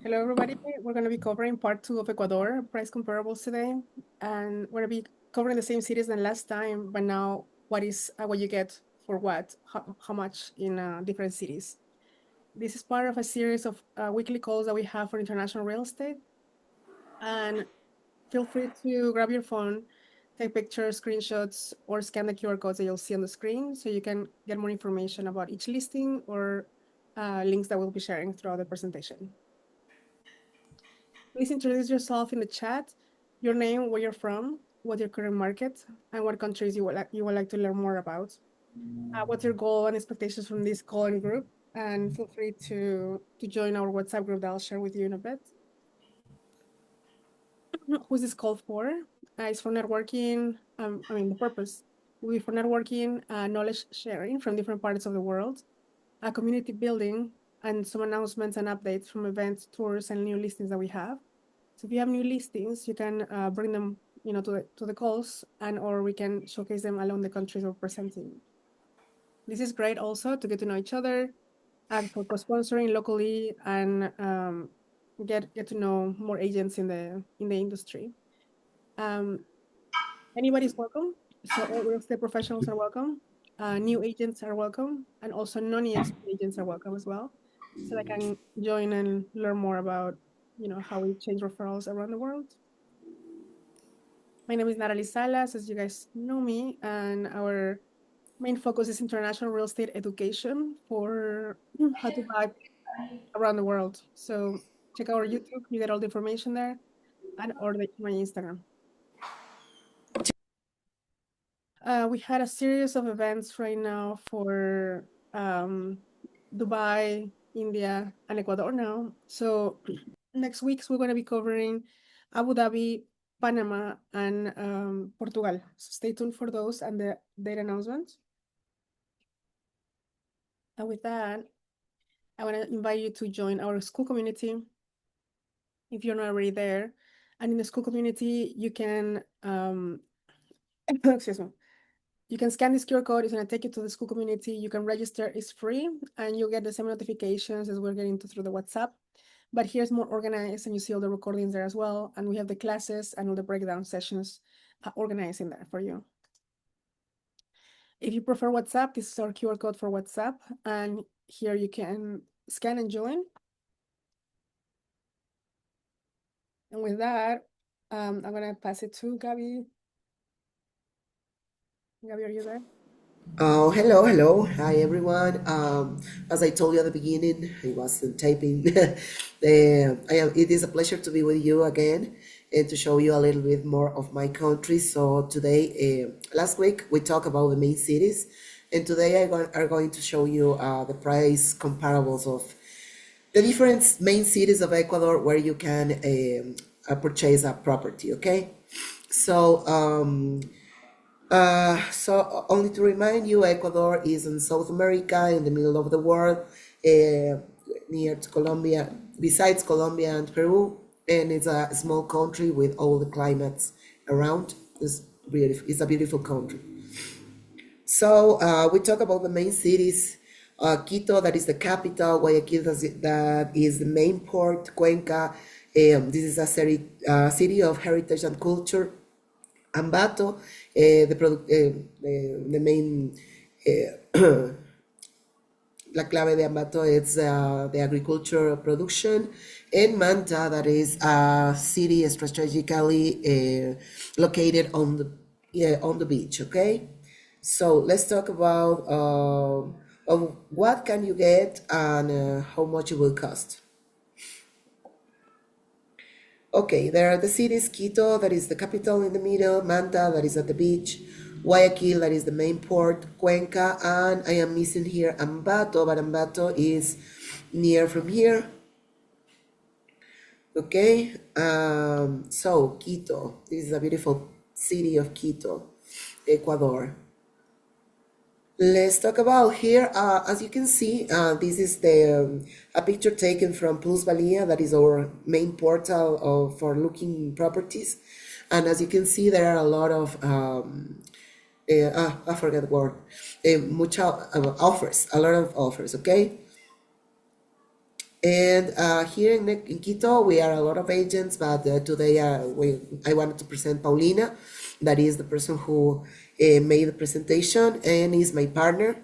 Hello, everybody. We're going to be covering part 2 of Ecuador price comparables today. And we're going to be covering the same cities than last time, but now what you get for what, how much in different cities. This is part of a series of weekly calls that we have for international real estate. And feel free to grab your phone, take pictures, screenshots, or scan the QR codes that you'll see on the screen so you can get more information about each listing or links that we'll be sharing throughout the presentation. Please introduce yourself in the chat, your name, where you're from, what your current market, and what countries you would like to learn more about. What's your goal and expectations from this call and group? And feel free to join our WhatsApp group that I'll share with you in a bit. Who's this call for? It's for networking. The purpose will be for networking, knowledge sharing from different parts of the world, community building, and some announcements and updates from events, tours, and new listings that we have. So if you have new listings, you can bring them, to the calls, and or we can showcase them along the countries we're presenting. This is great also to get to know each other and for co-sponsoring locally and get to know more agents in the industry. Um, anybody's welcome. So all real estate professionals are welcome. New agents are welcome, and also non-EXP agents are welcome as well. So they can join and learn more about, how we change referrals around the world. My name is nathalysalas, as you guys know me, and our main focus is international real estate education for how to buy around the world. So check out our YouTube, you get all the information there, and or my Instagram. We had a series of events right now for Dubai, India, and Ecuador now. So next week's we're going to be covering Abu Dhabi, Panama, and Portugal. So stay tuned for those and the date announcements. And with that, I want to invite you to join our school community if you're not already there. And in the school community, you can, excuse me, you can scan this QR code. It's going to take you to the school community. You can register. It's free, and you'll get the same notifications as we're getting through the WhatsApp. But here's more organized, and you see all the recordings there as well. And we have the classes and all the breakdown sessions organized in there for you. If you prefer WhatsApp, this is our QR code for WhatsApp. And here you can scan and join. And with that, I'm going to pass it to Gabby. Gabby, are you there? Oh, hello, hello. Hi, everyone. As I told you at the beginning, I wasn't typing. It is a pleasure to be with you again and to show you a little bit more of my country. So today, last week, we talked about the main cities, and today are going to show you the price comparables of the different main cities of Ecuador where you can purchase a property, okay? So, only to remind you, Ecuador is in South America, in the middle of the world, near to Colombia, besides Colombia and Peru, and it's a small country with all the climates around. It's beautiful. It's a beautiful country. So we talk about the main cities. Quito, that is the capital. Guayaquil, that is the main port. Cuenca, this is a city of heritage and culture. Ambato, the main, la clave de Ambato is the agriculture production, and Manta, that is a city strategically located on the beach. Okay, so let's talk about of what can you get and how much it will cost. Okay, there are the cities: Quito, that is the capital in the middle; Manta, that is at the beach; Guayaquil, that is the main port; Cuenca, and I am missing here Ambato, but Ambato is near from here. Okay, so Quito, this is a beautiful city of Quito, Ecuador. Let's talk about here. As you can see, this is a picture taken from Plusvalia, that is our main portal for looking properties. And as you can see, there are a lot of I forget the word. Mucha offers, a lot of offers. Okay. And here in Quito, we are a lot of agents, but today I wanted to present Paulina, that is the person who made the presentation and is my partner.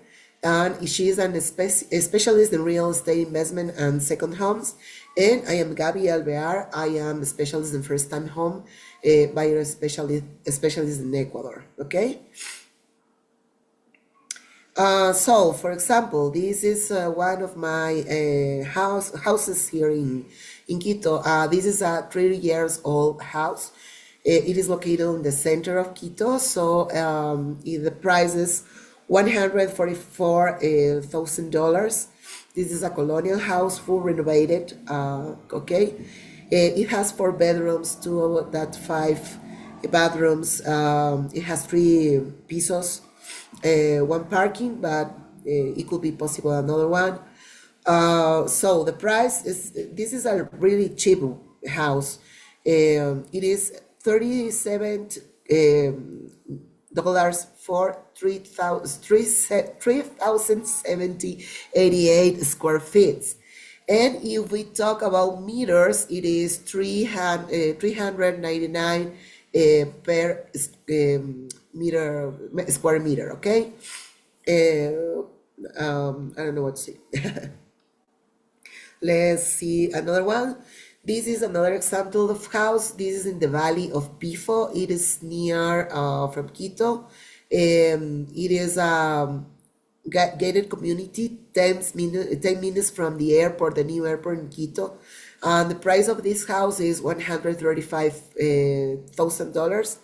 And she is a specialist in real estate investment and second homes. And I am Gabi Alvear. I am a specialist in first-time home buyer specialist in Ecuador. Okay. So, for example, this is one of my houses here in Quito. This is a 30 years old house. It is located in the center of Quito, so the price is $144,000. This is a colonial house, full renovated. Okay, it has 4 bedrooms, 5 bathrooms. It has 3 pisos. 1 parking, but it could be possible another one. So the price is, this is a really cheap house. It is $37 for 3,070 square feet. And if we talk about meters, it is 399 per square meter. Okay. I don't know what to say. Let's see another one. This is another example of house. This is in the valley of Pifo. It is near from Quito. It is a gated community, 10 minutes from the airport, the new airport in Quito. And the price of this house is $135,000.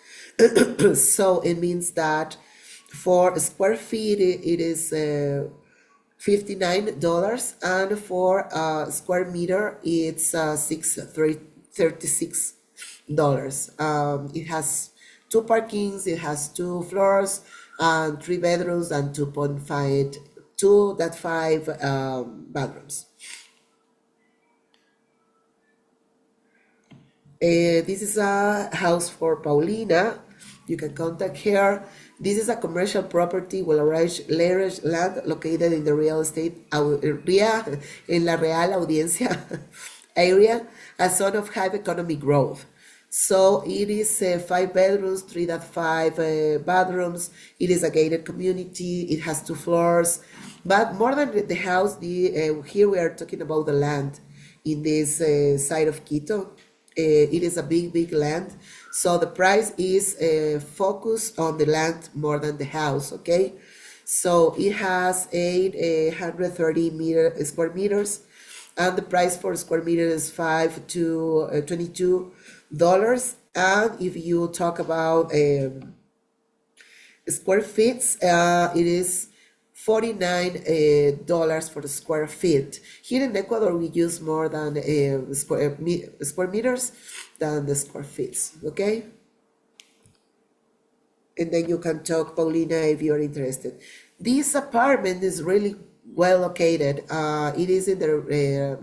So it means that for a square feet it is $59, and for a square meter it's $36. It has 2 parkings, it has 2 floors, and 3 bedrooms, and 2.5 bathrooms. This is a house for Paulina. You can contact her. This is a commercial property, well-arranged land located in the real estate in la Real Audiencia area, a zone of high economic growth. So it is 5 bedrooms, 3.5 bathrooms. It is a gated community. It has 2 floors. But more than the house, here we are talking about the land in this side of Quito. It is a big land. So the price is focused on the land more than the house. Okay. So it has 830 square meters. And the price for square meter is $5 to $22. And if you talk about square feet, it is $49 for the square feet. Here in Ecuador, we use more than square meters than the square feet. Okay. And then you can talk, Paulina, if you're interested. This apartment is really well located. It is in the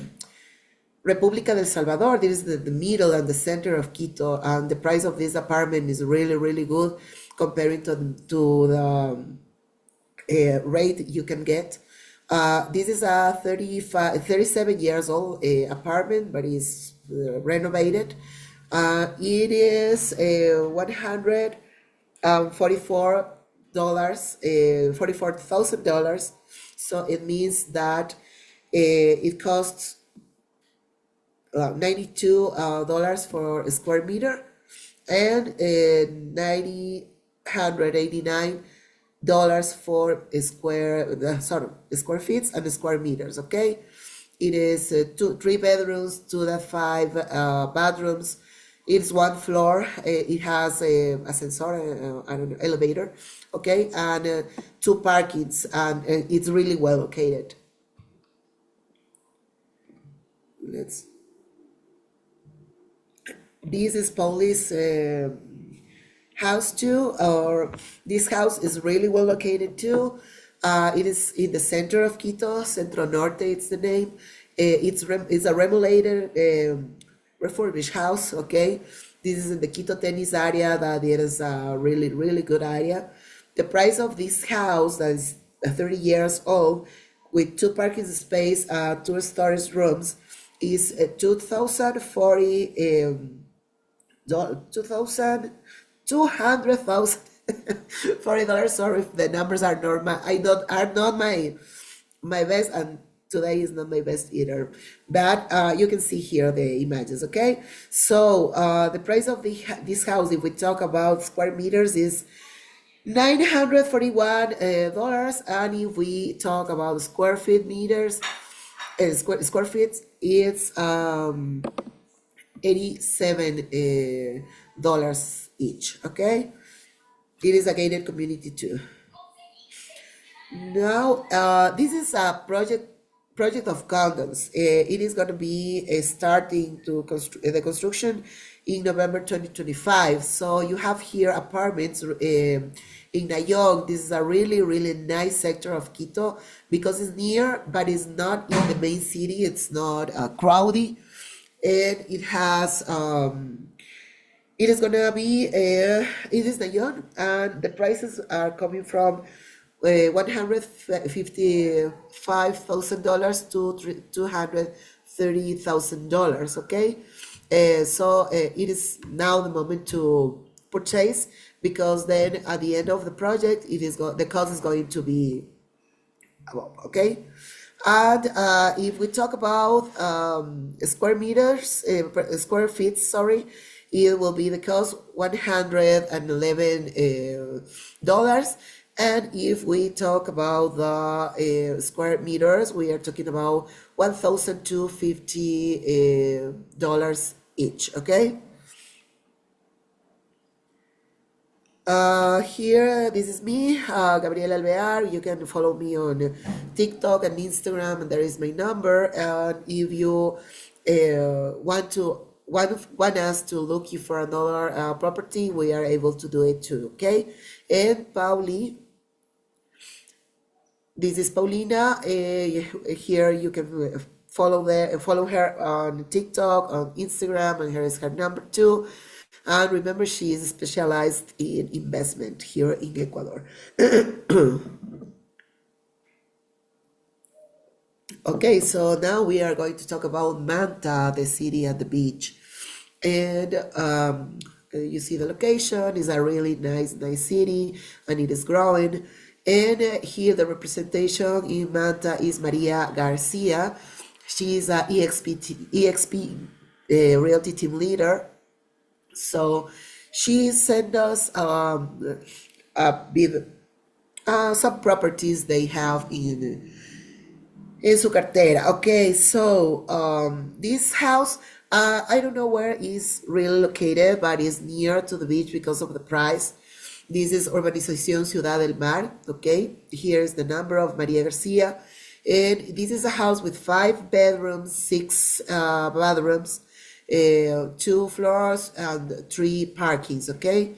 República del Salvador. This is the middle and the center of Quito, and the price of this apartment is really good comparing to the rate you can get. This is a 37 years old apartment, but is renovated. It is $44,000. So it means that it costs $92 for a square meter, and $989 for square feet and square meters. Okay, it is 3 bedrooms, 2.5 bathrooms. It's 1 floor. It has a ascensor, I don't know, elevator. Okay, and 2 parkings, and it's really well located. This is Pauli's house too, or this house is really well located too. It is in the center of Quito, Centro Norte, it's the name. It's a remodelated, refurbished house. Okay, this is in the Quito tennis area. That it is a really good area. The price of this house, that is 30 years old, with 2 parking space, 2 storage rooms, is 2,040 2,000 $200,000 $40. Sorry if the numbers are not my best, and today is not my best either, but you can see here the images. Okay, so the price of this house, if we talk about square meters, is $941, and if we talk about square feet meters, square feet, it's $87 each. Okay, it is a gated community too. Now, this is a project of condoms. It is going to be starting to the construction in November 2025. So you have here apartments in Nayon. This is a really, really nice sector of Quito because it's near, but it's not in the main city. It's not crowded, and it has it is gonna be it is Nayon, and the prices are coming from $155,000 to $230,000. Okay, so it is now the moment to purchase, because then at the end of the project, the cost is going to be above. Okay, and if we talk about square meters, square feet, sorry, it will be the cost $111. And if we talk about the square meters, we are talking about $1,250 each. Okay. Here, this is me, Gabriela Alvear. You can follow me on TikTok and Instagram, and there is my number. And if you want us to look you for another property, we are able to do it too. Okay. And Pauli, this is Paulina. Here you can follow her on TikTok, on Instagram, and here is her number too. And remember, she is specialized in investment here in Ecuador. Okay, so now we are going to talk about Manta, the city at the beach. And you see the location is a really nice city, and it is growing. And here the representation in Manta is Maria Garcia. She is a EXP realty team leader. So she sent us some properties they have in su cartera. Okay, so this house, I don't know where it's really located, but it's near to the beach because of the price. This is Urbanización Ciudad del Mar. Okay, here's the number of Maria Garcia, and this is a house with 5 bedrooms, 6 bathrooms, 2 floors, and 3 parkings. Okay,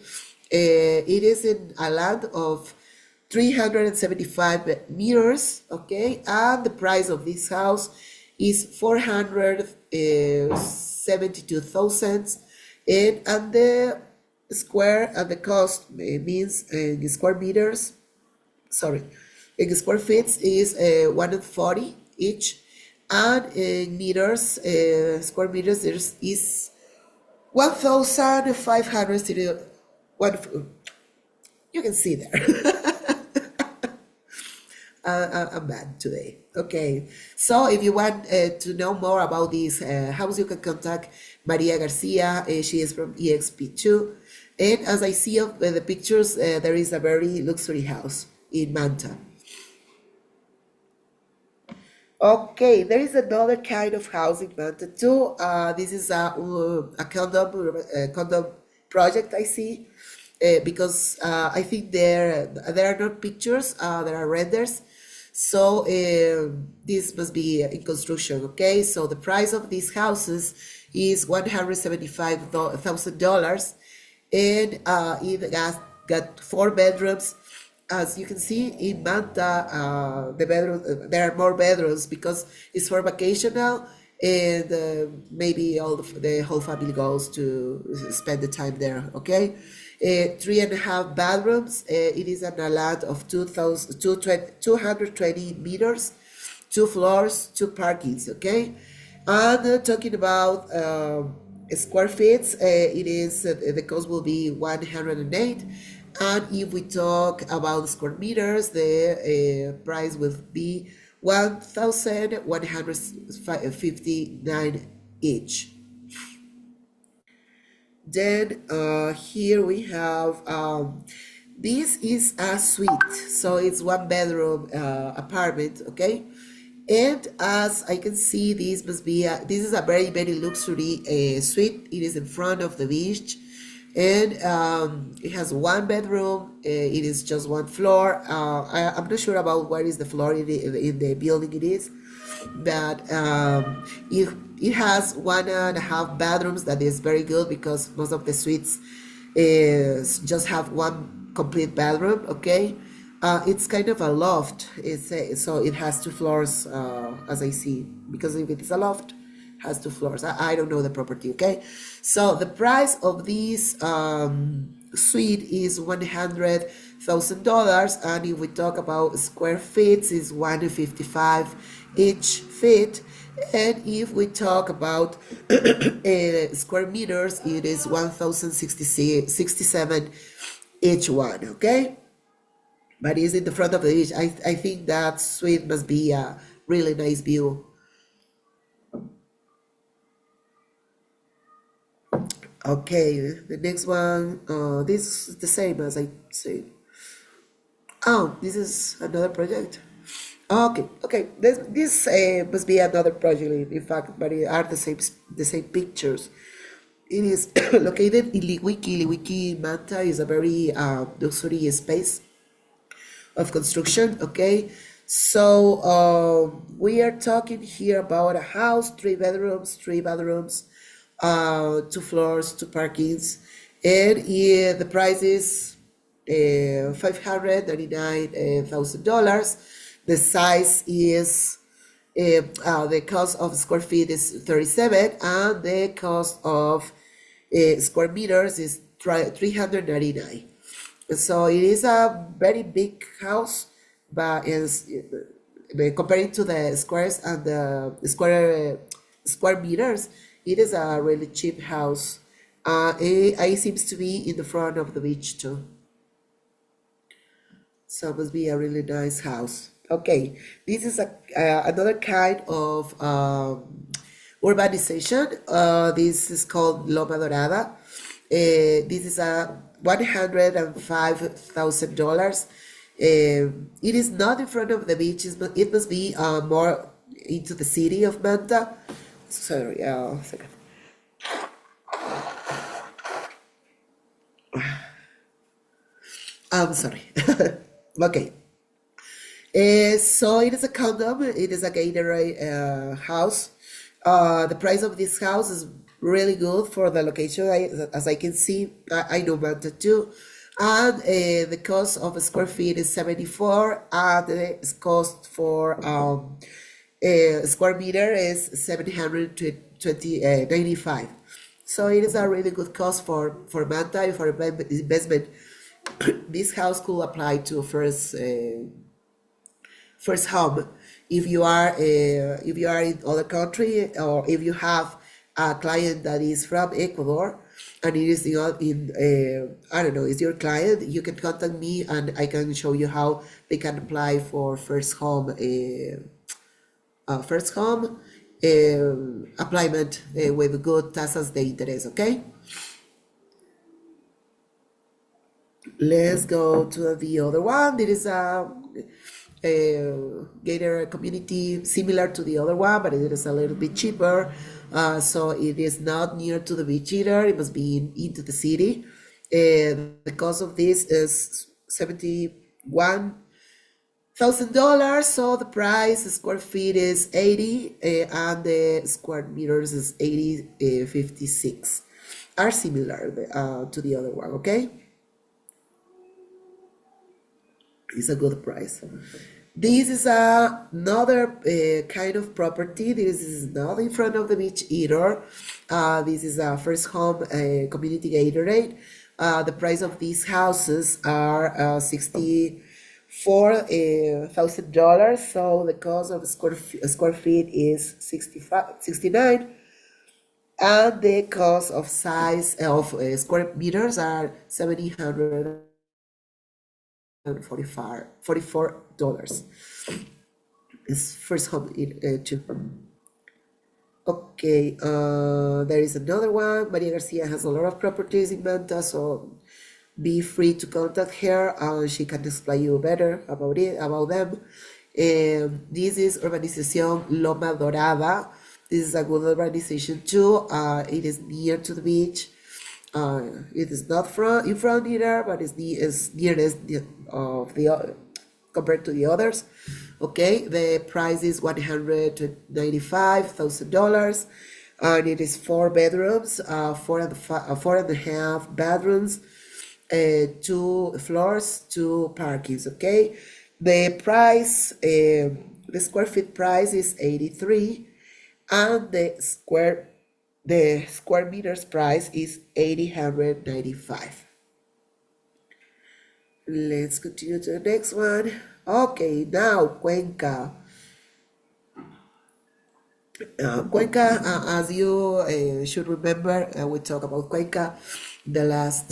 it is in a land of 375 meters. Okay, and the price of this house is 472,000, and the square and the cost means in square meters, sorry, in square feet is 140 each, and in meters, square meters, there is 1,500. You can see there. I'm bad today. Okay, so if you want to know more about this house, you can contact Maria Garcia. She is from EXP2, and as I see of the pictures, there is a very luxury house in Manta. Okay, there is another kind of house in Manta too. This is a condom project, I see, because I think there are not pictures, there are renders. So this must be in construction. Okay, so the price of these houses is $175,000, and it got 4 bedrooms. As you can see in Manta, there are more bedrooms because it's for vacational, and maybe the whole family goes to spend the time there. Okay, 3.5 bathrooms. It is on a land of 220 meters, 2 floors, 2 parkings, okay? And talking about square feet, it is the cost will be 108. And if we talk about square meters, the price will be 1,159 each. Then here we have this is a suite, so it's 1 bedroom apartment, okay? And as I can see, this is a very luxury suite. It is in front of the beach, and it has 1 bedroom. It is just 1 floor. I'm not sure about where is the floor in the building it is, but it has 1.5 bedrooms. That is very good because most of the suites just have 1 complete bedroom, okay? It's kind of a loft. So it has 2 floors, as I see, because if it's a loft, it has 2 floors. I don't know the property, okay? So the price of this suite is $100,000, and if we talk about square feet, is 155 each feet. And if we talk about square meters, it is 1,067 each one, okay? But it's in the front of the beach. I think that suite must be a really nice view. Okay, the next one, this is the same as I said. Oh, this is another project. Okay. This must be another project, in fact, but it are the same pictures. It is located in Liwiki. Liwiki, Manta is a very luxury space of construction, okay? So we are talking here about a house, 3 bedrooms, 2 floors, 2 parkings, and the price is $599,000. The size is the cost of square feet is 37, and the cost of square meters is 399. So it is a very big house, but is comparing to the squares and the square meters, it is a really cheap house. It seems to be in the front of the beach too. So it must be a really nice house. Okay, this is another kind of urbanization. This is called Loma Dorada. This is a $105,000. It is not in front of the beaches, but it must be more into the city of Manta. Sorry, second. I'm sorry. Okay. So it is a condom. It is a gated house. The price of this house is really good for the location. As I can see, I know Manta too. And the cost of a square feet is 74, and the cost for a square meter is 795. So it is a really good cost for Manta and for investment. This house could apply to first home if you are in other country, or if you have a client that is from Ecuador and it is in I don't know, is your client, you can contact me and I can show you how they can apply for first home appliement with good tasas de interés, okay? Let's go to the other one. There is a gated community similar to the other one, but it is a little bit cheaper. So it is not near to the beach either. It must be into the city. The cost of this is $71,000. So the price square feet is 80, and the square meters is 56. Are similar to the other one. Okay. It's a good price. This is another kind of property. This is not in front of the beach either. This is a first home community gated rate. The price of these houses are 64 $4,000. So the cost of a square feet is 69, and the cost of size of square meters are $744. It's first home in too. Okay, there is another one. Maria Garcia has a lot of properties in Manta, so be free to contact her. She can explain you better about them. This is Urbanización Loma Dorada. This is a good urbanization too. It is near to the beach. It is not in front either, but it's nearest of the compared to the others. Okay, the price is $195,000, and it is 4 bedrooms, four and a half bedrooms, 2 floors, 2 parkings. Okay, the price, the square feet price is 83, and the square meters price is 895. Let's continue to the next one. Okay, now Cuenca. Cuenca, as you should remember, we talked about Cuenca the last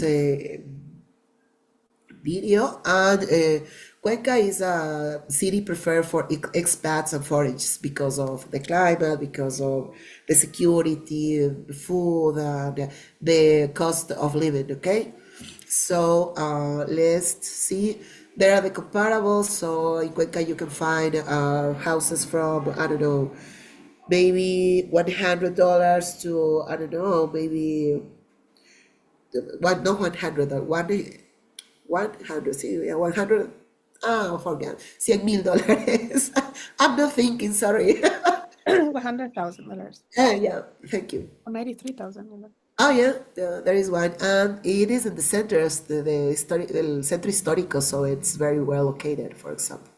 video, and Cuenca is a city preferred for expats and foreigners because of the climate, because of the security, the food, and the cost of living. Okay, so let's see. There are the comparables. So in Cuenca you can find houses from, I don't know, maybe $100 to, I don't know, maybe one, not 100, 100, see, 100, forget, $100,000. I'm not thinking, sorry. $100,000. Yeah, thank you. Or $93,000. Oh yeah, there is one, and it is in the center, the centro histórico, so it's very well located. For example,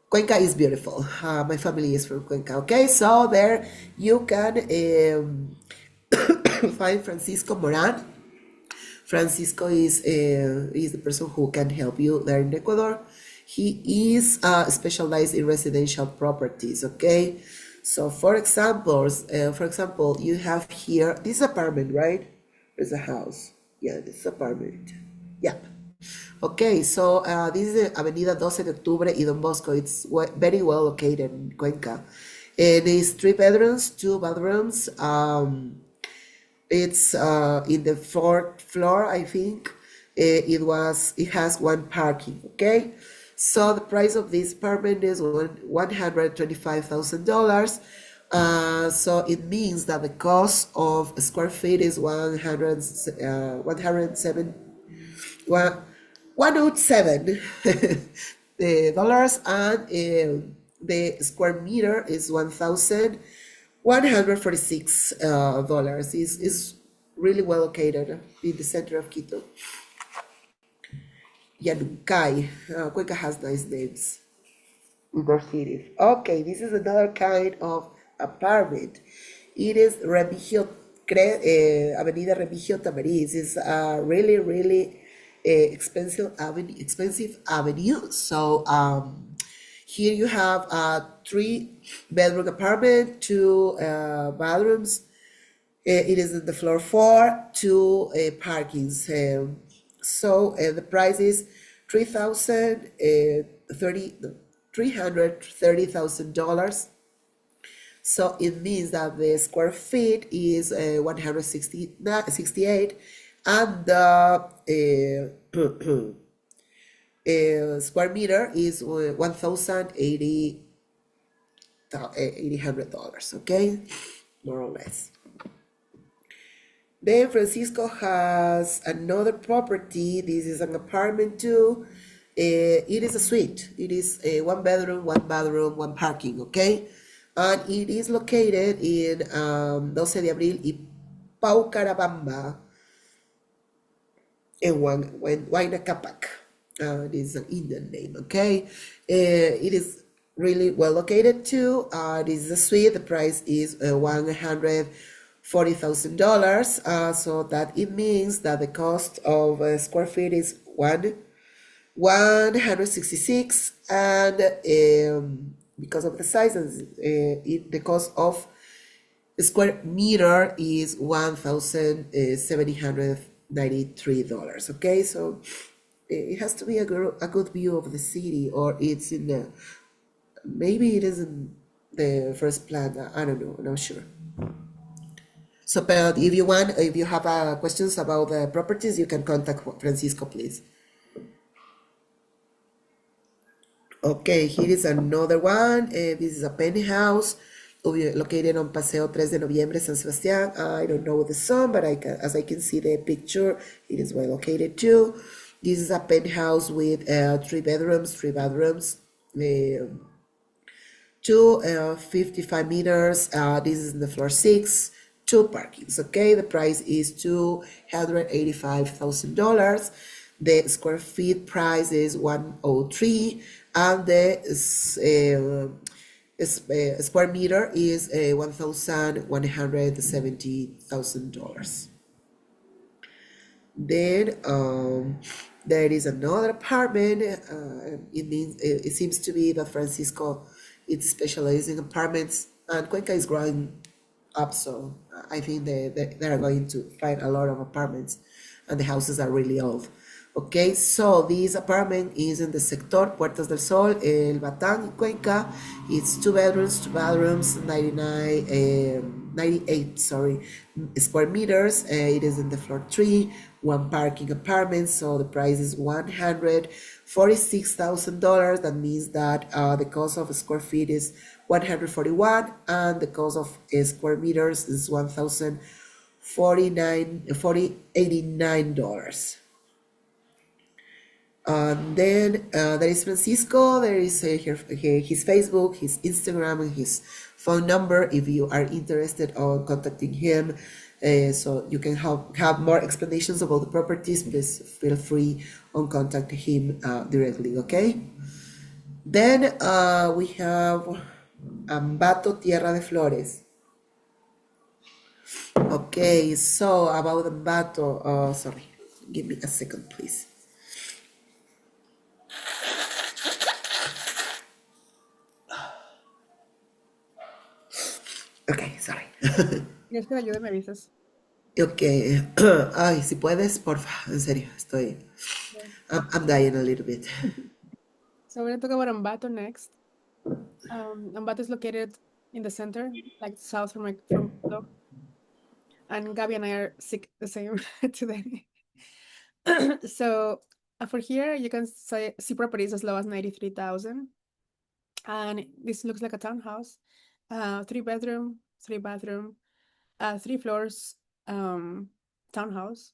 Cuenca is beautiful. My family is from Cuenca. Okay, so there you can find Francisco Moran. Francisco is the person who can help you there in Ecuador. He is specialized in residential properties. Okay. So for example, you have here this apartment, right? There's a house. Yeah, this apartment. Yeah. Okay, so this is Avenida 12 de Octubre y Don Bosco. It's very well located in Cuenca. And it's 3 bedrooms, 2 bathrooms. It's in the 4th floor, I think. It has 1 parking. Okay. So the price of this apartment is $125,000. So it means that the cost of a square feet is 107 dollars, and the square meter is $1,146. Is really well located in the center of Quito. Yanuncay. Cuenca has nice names in their cities. Okay, this is another kind of apartment. It is Avenida Remigio Tamariz. It's a really, really expensive avenue. So here you have a 3-bedroom apartment, 2 bathrooms. It is in the floor 4, 2 parkings. So the price is $330,000. So it means that the square feet is 168, and the square meter is $1,800. Okay, more or less. Then Francisco has another property. This is an apartment too. It is a suite. It is a 1 bedroom, 1 bathroom, 1 parking. Okay, and it is located in 12 de Abril y Paucarabamba in Huayna Capac. This is an Indian name. Okay, it is really well located too. This is a suite. The price is $140,000. So that it means that the cost of a square feet is 166, and because of the size and the cost of square meter is $1,793. Okay, so it has to be a good view of the city, or it's in the, maybe it is in the first plan. I don't know, I'm not sure. So, but if you want, if you have questions about the properties, you can contact Francisco, please. Okay, here is another one. This is a penthouse located on Paseo 3 de Noviembre, San Sebastián. I don't know the zone, but as I can see the picture, it is well located too. This is a penthouse with 3 bedrooms, 55 meters. This is in the floor 6, 2 parkings. Okay, the price is $285,000. The square feet price is 103, and the square meter is $1,170,000. Then there is another apartment. It seems to be that Francisco is specialized in apartments, and Cuenca is growing up, so I think they are going to find a lot of apartments, and the houses are really old. Okay, so this apartment is in the sector Puertas del Sol, El Batán, Cuenca. It's 2 bedrooms, 98, sorry, square meters. It is in the floor 3, 1 parking apartment. So the price is $146,000. That means that the cost of a square feet is 141, and the cost of square meters is $1,089. Then there is Francisco. There is his Facebook, his Instagram, and his phone number if you are interested on contacting him. So you can have more explanations about the properties. Please feel free on contact him directly. Okay. Then we have Ambato, Tierra de Flores. Okay, so about Ambato, sorry, give me a second, please. Okay, sorry. ¿Quieres que te ayude? Me avisas. Ok, ay, si puedes, porfa, en serio, estoy, I'm dying a little bit. So we're gonna talk about Ambato next. Ambato is located in the center, like south from Quito. And Gabby and I are sick the same today. So for here, you can see properties as low as 93,000. And this looks like a townhouse, 3 bedroom, 3 bathroom, 3 floors, townhouse.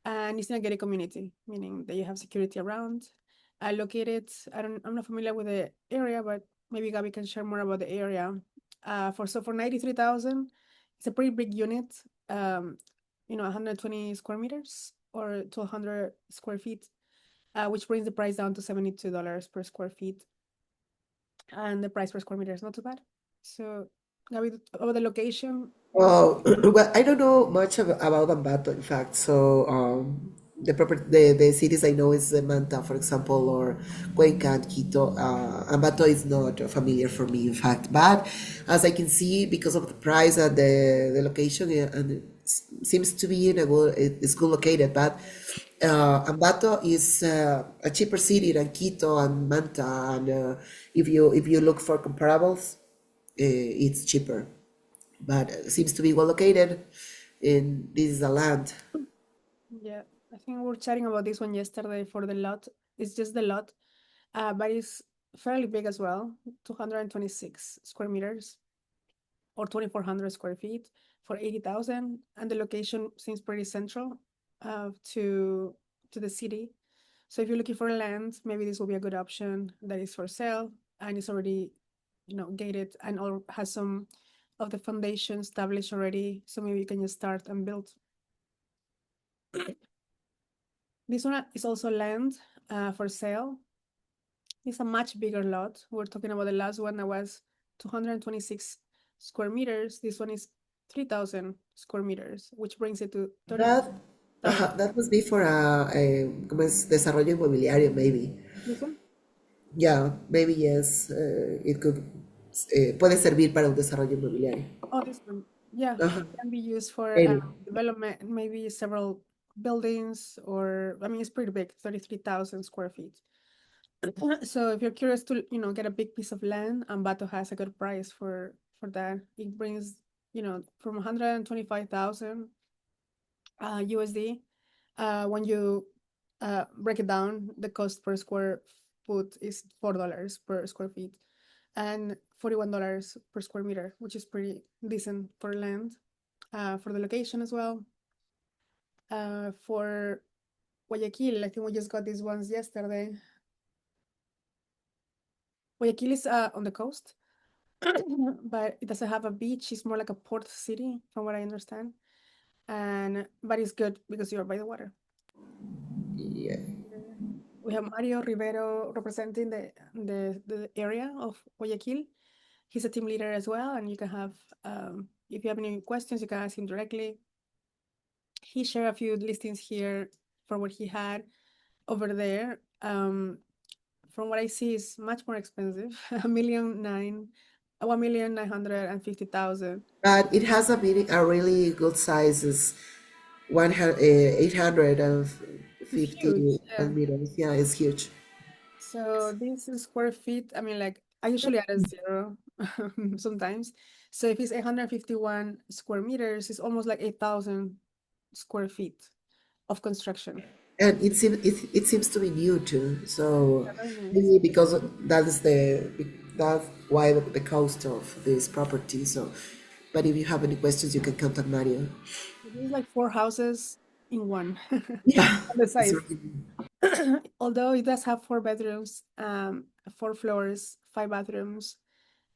And it's in a gated community, meaning that you have security around. Located, I'm not familiar with the area, but maybe Gabby can share more about the area. For 93,000, it's a pretty big unit. 120 square meters or 1,200 square feet, which brings the price down to $72 per square feet. And the price per square meter is not too bad. So, Gabby, about the location. Well, well, I don't know much about Ambato, in fact. So, the cities I know is Manta, for example, or Cuenca and Quito. Ambato is not familiar for me, in fact. But as I can see, because of the price and the location, and it seems to be in a good, it's good located. But Ambato is a cheaper city than Quito and Manta, and if you look for comparables, it's cheaper, but seems to be well located. And this is a land. Yeah, I think we were chatting about this one yesterday for the lot. It's just the lot, but it's fairly big as well, 226 square meters or 2,400 square feet for 80,000. And the location seems pretty central to the city. So if you're looking for land, maybe this will be a good option that is for sale and it's already, gated and all has some of the foundation established already. So maybe you can just start and build. This one is also land for sale. It's a much bigger lot. We're talking about the last one that was 226 square meters. This one is 3,000 square meters, which brings it to 30. That That must be for ¿cómo es? Desarrollo inmobiliario, maybe. This one? Yeah, maybe yes. It could, puede servir para un desarrollo inmobiliario. Oh, this one. Yeah, Ajá. it can be used for Anyway, development, maybe several buildings, or I mean, it's pretty big, 33,000 square feet. So if you're curious to, get a big piece of land, Ambato has a good price for that. It brings, from 125,000 USD. When you break it down, the cost per square foot is $4 per square feet, and $41 per square meter, which is pretty decent for land, for the location as well. For Guayaquil, I think we just got these ones yesterday. Guayaquil is on the coast, but it doesn't have a beach. It's more like a port city, from what I understand. But it's good because you're by the water. yeah. We have Mario Rivero representing the area of Guayaquil. He's a team leader as well, and you can have, if you have any questions, you can ask him directly. He shared a few listings here for what he had over there. From what I see, is much more expensive. 1,950,000. But it has a really good sizes, 850 It's huge. Yeah. meters. Yeah, it's huge. So this is square feet. I mean, like I usually add a zero sometimes. So if it's 851 square meters, it's almost like 8,000 square feet of construction. And it seems to be new too. So Yeah, very nice. maybe because that is that's why the cost of this property. So, but if you have any questions, you can contact Mario. This is like four houses in one Yeah, on the it's side. really Although it does have four bedrooms, 4 floors, 5 bathrooms,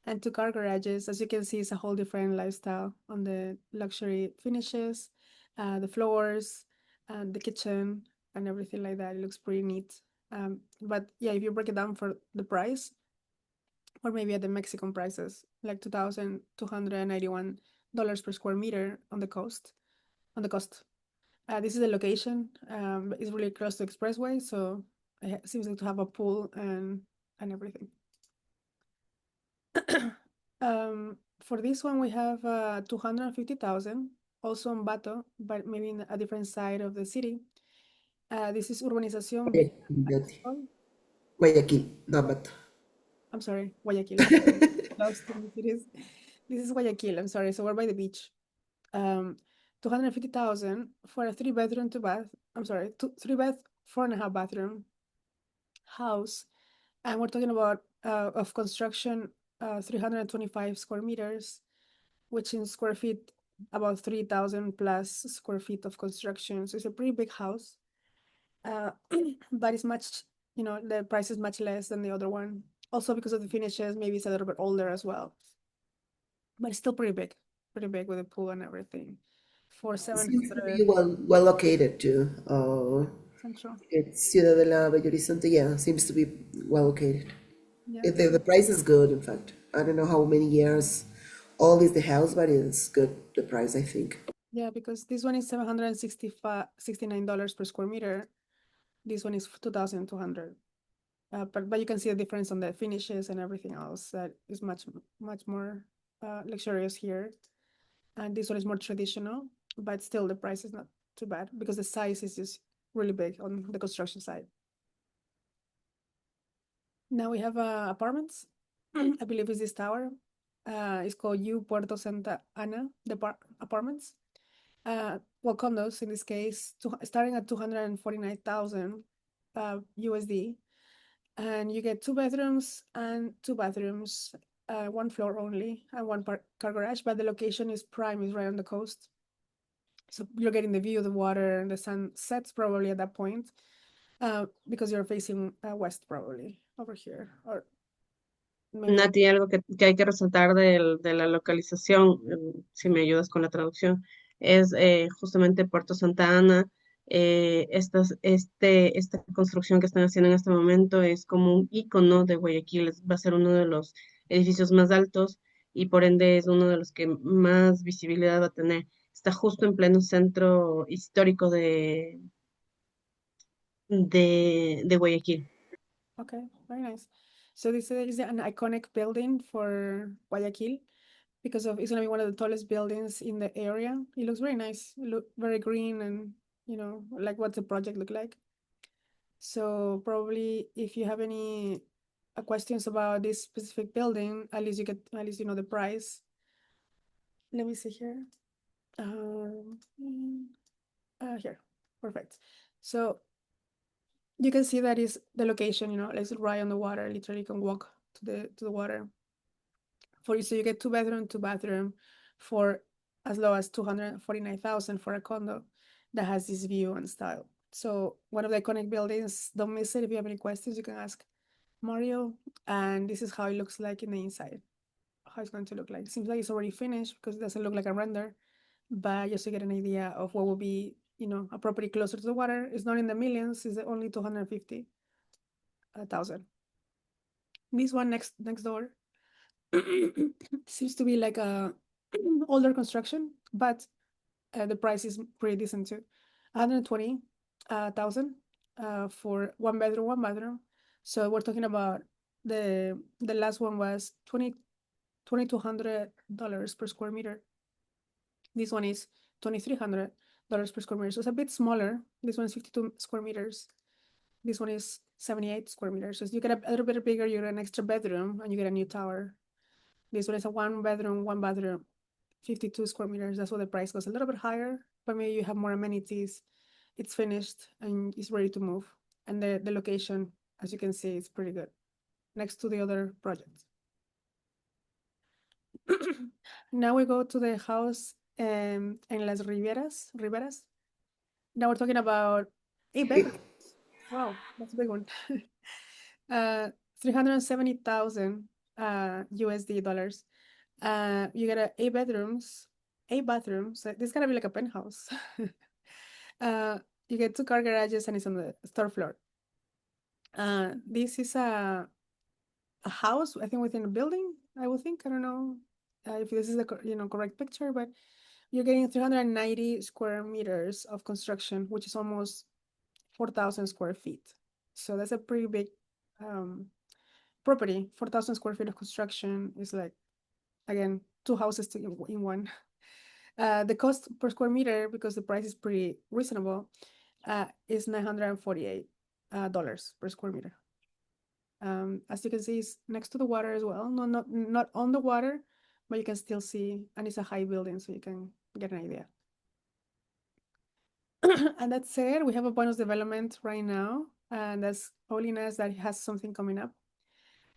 and 2 car garages. As you can see, it's a whole different lifestyle on the luxury finishes, the floors, and the kitchen, and everything like that. It looks pretty neat. But yeah, if you break it down for the price, or maybe at the Mexican prices, like $2,291 per square meter on the cost. This is the location. It's really close to expressway, so it seems like to have a pool and everything. For this one, we have 250,000, also on Bato, but maybe in a different side of the city. This is Urbanización Villa. Guayaquil, Guayaquil, no, but I'm sorry, Guayaquil. Lost in the cities. This is Guayaquil. I'm sorry. So we're by the beach. 250,000 for a 3 bedroom, 2 bath. I'm sorry, 3 bath, 4.5 bathroom house, and we're talking about of construction, 325 square meters, which in square feet, about 3,000 plus square feet of construction. So it's a pretty big house, uh, but it's much, the price is much less than the other one. Also because of the finishes, maybe it's a little bit older as well, but it's still pretty big with a pool and everything. For it seems to be 700 well located too. central. It's Ciudad de la Bella Horizonte. Yeah, seems to be well located. Yeah. The price is good. In fact, I don't know how many years old is the house, but it's good. The price, I think. Yeah, because this one is $769 per square meter. This one is 2,200. But you can see the difference on the finishes and everything else that is much more luxurious here. And this one is more traditional, but still the price is not too bad because the size is just really big on the construction side. Now we have apartments. I believe it's this tower. It's called U Puerto Santa Ana, the apartments. Well, condos in this case, starting at 249,000 USD, and you get 2 bedrooms and 2 bathrooms, 1 floor only, and car garage. But the location is prime, is right on the coast, so you're getting the view of the water, and the sun sets probably at that point, because you're facing west probably over here, or maybe. Nati, algo que hay que resaltar de la localización, si me ayudas con la traducción, es justamente Puerto Santa Ana. Esta construcción que están haciendo en este momento es como un icono de Guayaquil. Va a ser uno de los edificios más altos y por ende es uno de los que más visibilidad va a tener. Está justo en pleno centro histórico de Guayaquil. Okay, very nice. So this is an iconic building for Guayaquil because of it's gonna be one of the tallest buildings in the area. It looks very nice. It look very green and like what's the project look like. So probably if you have any questions about this specific building, at least you know the price. Let me see here. Here, perfect. So you can see that is the location. It's right on the water. Literally, you can walk to the water. So you get two bathroom for as low as 249,000 for a condo that has this view and style. So one of the iconic buildings, don't miss it. If you have any questions, you can ask Mario. And this is how it looks like in the inside, how it's going to look like. It seems like it's already finished because it doesn't look like a render, but just to get an idea of what will be, a property closer to the water. It's not in the millions, it's only 250,000. This one next door seems to be like a older construction, but the price is pretty decent too. 120,000 for one bedroom, one bathroom. So we're talking about the last one was $2,200 per square meter. This one is $2,300 per square meter. So it's a bit smaller. This one is 52 square meters. This one is 78 square meters. So you get a little bit bigger, you get an extra bedroom, and you get a new tower. This one is a one bedroom, one bathroom, 52 square meters. That's why the price goes a little bit higher, but maybe you have more amenities. It's finished and it's ready to move. And the location, as you can see, is pretty good next to the other projects. Now we go to the house in Las Riberas. Now we're talking about 8 bedrooms. Wow, that's a big one. 370,000 USD dollars. You get 8 bedrooms, 8 bathrooms. This is gonna be like a penthouse. You get 2 car garages and it's on the third floor. This is a house, I think, within a building. I would think. I don't know if this is the correct picture, but you're getting 390 square meters of construction, which is almost 4,000 square feet. So that's a pretty big property. 4,000 square feet of construction is like, again, 2 houses in one. The cost per square meter, because the price is pretty reasonable, is $948 per square meter. As you can see, it's next to the water as well. No, not on the water, but you can still see, and it's a high building, so you can get an idea. And that said, we have a bonus development right now, and that's Paulina's that has something coming up.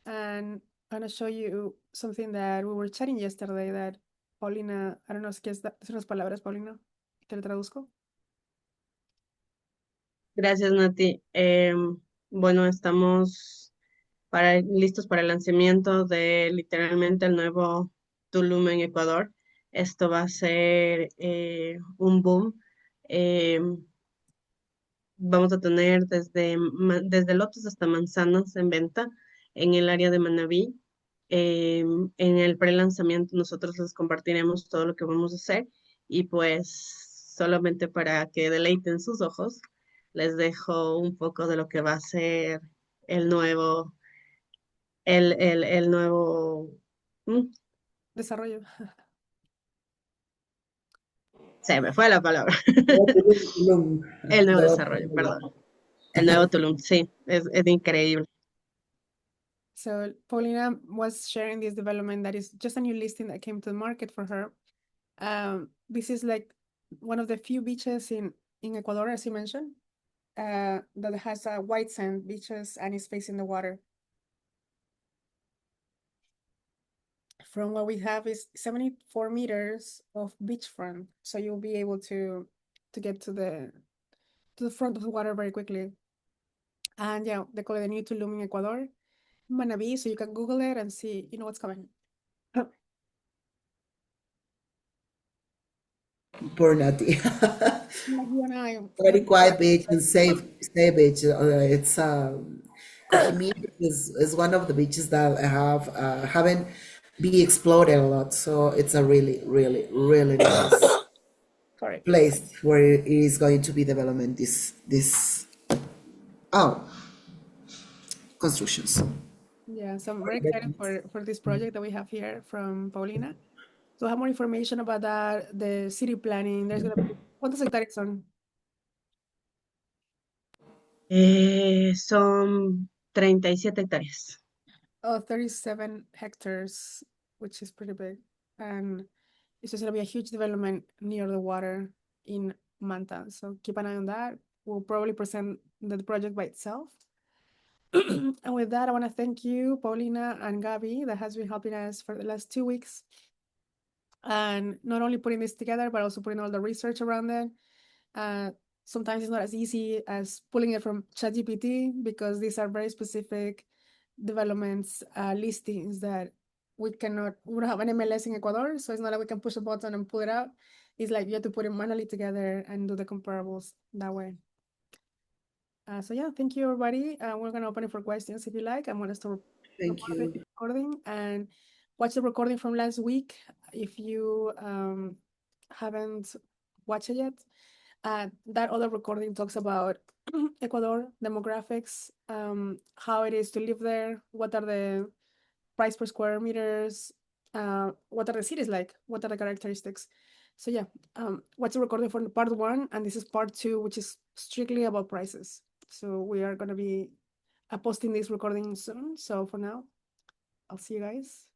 And I'm gonna show you something that we were chatting yesterday that Paulina, I don't know, ¿qué es unas palabras, Paulina? ¿Te lo traduzco? Gracias, Nati. Bueno, estamos listos para el lanzamiento de literalmente el nuevo Tulum en Ecuador. Esto va a ser un boom. Vamos a tener desde lotes hasta manzanas en venta en el área de Manabí. En el pre-lanzamiento nosotros les compartiremos todo lo que vamos a hacer y pues solamente para que deleiten sus ojos, les dejo un poco de lo que va a ser el nuevo, el nuevo, ¿mm? Desarrollo. Se me fue la palabra. Tulum, El nuevo nueva desarrollo, perdón. El nuevo Tulum, sí, es increíble. So Paulina was sharing this development that is just a new listing that came to the market for her. This is like one of the few beaches in Ecuador, as you mentioned, that has white sand beaches and is facing the water. From what we have is 74 meters of beachfront, so you'll be able to get to the front of the water very quickly. And yeah, they call it the new Tulum in Ecuador, Manabi, so you can Google it and see, what's coming. Poor Nati. Like you and I. Very quiet beach and safe beach. It's Cojimir is one of the beaches that haven't been explored a lot. So it's a really, really, really nice Correct. place where it is going to be development this constructions. Yeah, so I'm very excited for this project that we have here from Paulina. So have more information about that, the city planning. There's gonna be, ¿cuántas hectáreas son? Son 37 hectáreas. Oh, 37 hectares, which is pretty big. And it's just gonna be a huge development near the water in Manta. So keep an eye on that. We'll probably present the project by itself. And with that, I want to thank you, Paulina and Gabi, that has been helping us for the last 2 weeks. And not only putting this together, but also putting all the research around it. Sometimes it's not as easy as pulling it from ChatGPT because these are very specific developments, listings that we don't have an MLS in Ecuador. So it's not like we can push a button and pull it out. It's like you have to put it manually together and do the comparables that way. So yeah, thank you everybody. We're gonna open it for questions if you like. I'm gonna start Thank you. recording and watch the recording from last week if you haven't watched it yet. That other recording talks about Ecuador demographics, how it is to live there, what are the price per square meters, what are the cities like, what are the characteristics. So yeah, watch the recording for part 1, and this is part 2, which is strictly about prices. So we are going to be posting this recording soon. So for now, I'll see you guys.